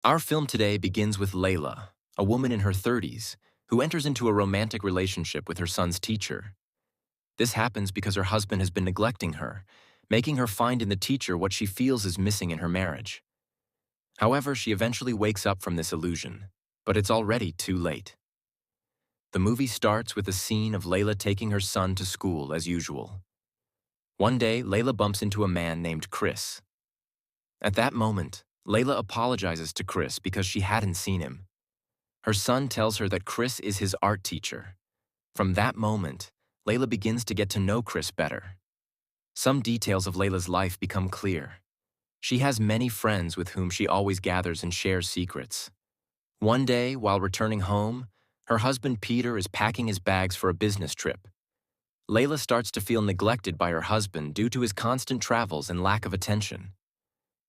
Our film today begins with Layla, a woman in her 30s, who enters into a romantic relationship with her son's teacher. This happens because her husband has been neglecting her, making her find in the teacher what she feels is missing in her marriage. However, she eventually wakes up from this illusion, but it's already too late. The movie starts with a scene of Layla taking her son to school as usual. One day, Layla bumps into a man named Chris. At that moment, Layla apologizes to Chris because she hadn't seen him. Her son tells her that Chris is his art teacher. From that moment, Layla begins to get to know Chris better. Some details of Layla's life become clear. She has many friends with whom she always gathers and shares secrets. One day, while returning home, her husband Peter is packing his bags for a business trip. Layla starts to feel neglected by her husband due to his constant travels and lack of attention.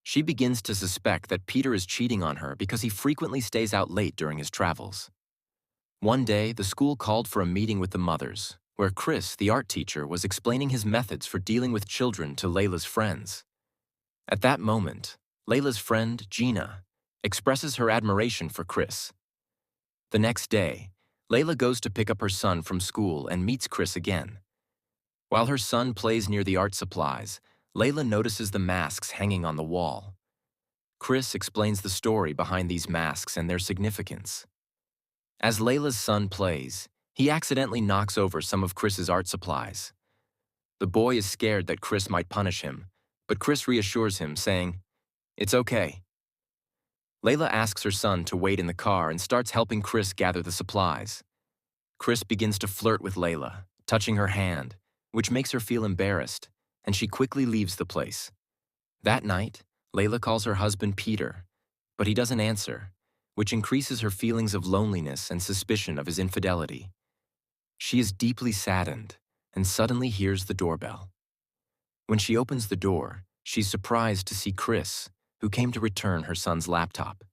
She begins to suspect that Peter is cheating on her because he frequently stays out late during his travels. One day, the school called for a meeting with the mothers, where Chris, the art teacher, was explaining his methods for dealing with children to Layla's friends. At that moment, Layla's friend, Gina, expresses her admiration for Chris. The next day, Layla goes to pick up her son from school and meets Chris again. While her son plays near the art supplies, Layla notices the masks hanging on the wall. Chris explains the story behind these masks and their significance. As Layla's son plays, he accidentally knocks over some of Chris's art supplies. The boy is scared that Chris might punish him, but Chris reassures him, saying, "It's okay." Layla asks her son to wait in the car and starts helping Chris gather the supplies. Chris begins to flirt with Layla, touching her hand, which makes her feel embarrassed, and she quickly leaves the place. That night, Layla calls her husband Peter, but he doesn't answer, which increases her feelings of loneliness and suspicion of his infidelity. She is deeply saddened and suddenly hears the doorbell. When she opens the door, she's surprised to see Chris, who came to return her son's laptop.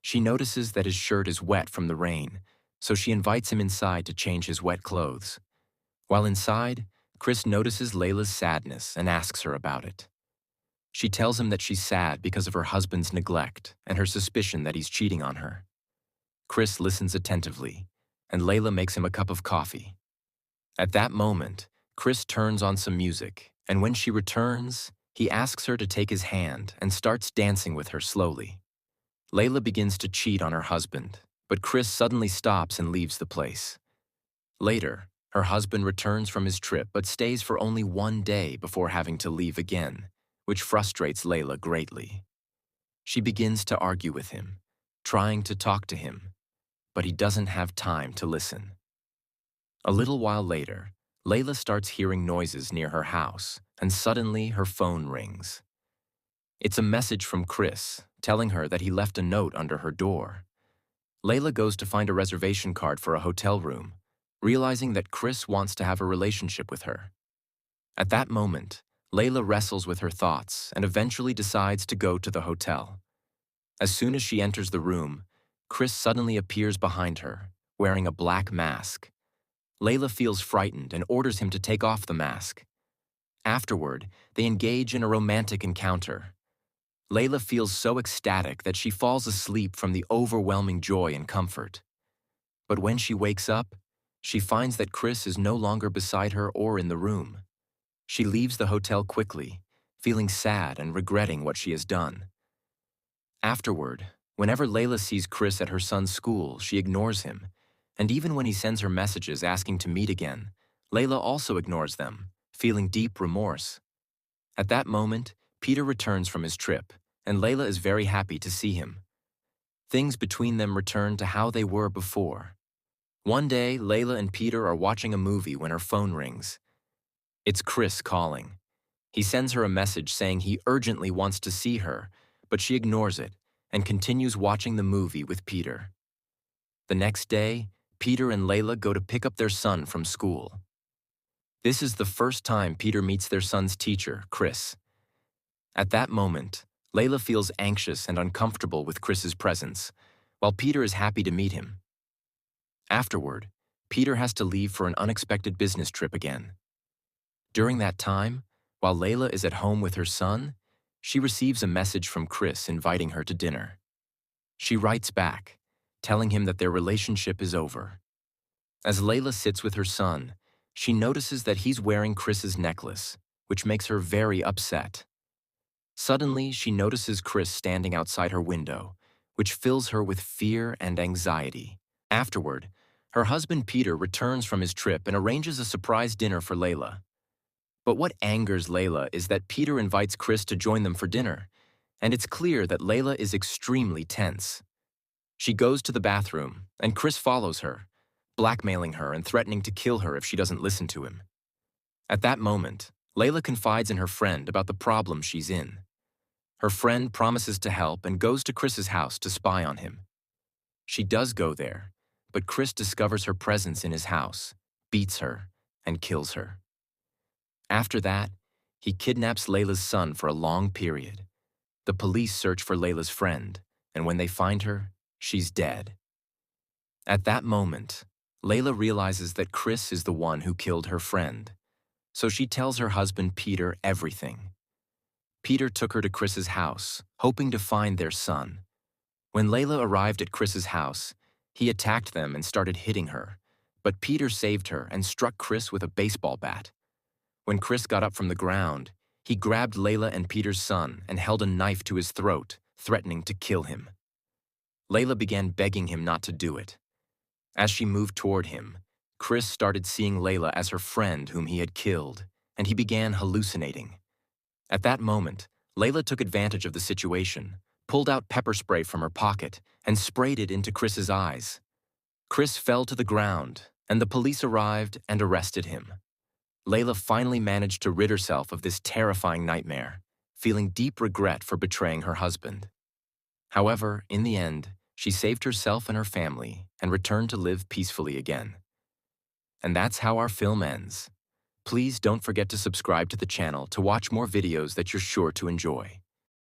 She notices that his shirt is wet from the rain, so she invites him inside to change his wet clothes. While inside, Chris notices Layla's sadness and asks her about it. She tells him that she's sad because of her husband's neglect and her suspicion that he's cheating on her. Chris listens attentively, and Layla makes him a cup of coffee. At that moment, Chris turns on some music, and when she returns, he asks her to take his hand and starts dancing with her slowly. Layla begins to cheat on her husband, but Chris suddenly stops and leaves the place. Later, her husband returns from his trip but stays for only one day before having to leave again, which frustrates Layla greatly. She begins to argue with him, trying to talk to him, but he doesn't have time to listen. A little while later, Layla starts hearing noises near her house, and suddenly her phone rings. It's a message from Chris, telling her that he left a note under her door. Layla goes to find a reservation card for a hotel room, realizing that Chris wants to have a relationship with her. At that moment, Layla wrestles with her thoughts and eventually decides to go to the hotel. As soon as she enters the room, Chris suddenly appears behind her, wearing a black mask. Layla feels frightened and orders him to take off the mask. Afterward, they engage in a romantic encounter. Layla feels so ecstatic that she falls asleep from the overwhelming joy and comfort. But when she wakes up, she finds that Chris is no longer beside her or in the room. She leaves the hotel quickly, feeling sad and regretting what she has done. Afterward, whenever Layla sees Chris at her son's school, she ignores him, and even when he sends her messages asking to meet again, Layla also ignores them, feeling deep remorse. At that moment, Peter returns from his trip, and Layla is very happy to see him. Things between them return to how they were before. One day, Layla and Peter are watching a movie when her phone rings. It's Chris calling. He sends her a message saying he urgently wants to see her, but she ignores it and continues watching the movie with Peter. The next day, Peter and Layla go to pick up their son from school. This is the first time Peter meets their son's teacher, Chris. At that moment, Layla feels anxious and uncomfortable with Chris's presence, while Peter is happy to meet him. Afterward, Peter has to leave for an unexpected business trip again. During that time, while Layla is at home with her son, she receives a message from Chris inviting her to dinner. She writes back, telling him that their relationship is over. As Layla sits with her son, she notices that he's wearing Chris's necklace, which makes her very upset. Suddenly, she notices Chris standing outside her window, which fills her with fear and anxiety. Afterward, her husband Peter returns from his trip and arranges a surprise dinner for Layla. But what angers Layla is that Peter invites Chris to join them for dinner, and it's clear that Layla is extremely tense. She goes to the bathroom, and Chris follows her, blackmailing her and threatening to kill her if she doesn't listen to him. At that moment, Layla confides in her friend about the problem she's in. Her friend promises to help and goes to Chris's house to spy on him. She does go there, but Chris discovers her presence in his house, beats her, and kills her. After that, he kidnaps Layla's son for a long period. The police search for Layla's friend, and when they find her, she's dead. At that moment, Layla realizes that Chris is the one who killed her friend, so she tells her husband Peter everything. Peter took her to Chris's house, hoping to find their son. When Layla arrived at Chris's house, he attacked them and started hitting her, but Peter saved her and struck Chris with a baseball bat. When Chris got up from the ground, he grabbed Layla and Peter's son and held a knife to his throat, threatening to kill him. Layla began begging him not to do it. As she moved toward him, Chris started seeing Layla as her friend whom he had killed, and he began hallucinating. At that moment, Layla took advantage of the situation, pulled out pepper spray from her pocket, and sprayed it into Chris's eyes. Chris fell to the ground, and the police arrived and arrested him. Layla finally managed to rid herself of this terrifying nightmare, feeling deep regret for betraying her husband. However, in the end, she saved herself and her family and returned to live peacefully again. And that's how our film ends. Please don't forget to subscribe to the channel to watch more videos that you're sure to enjoy.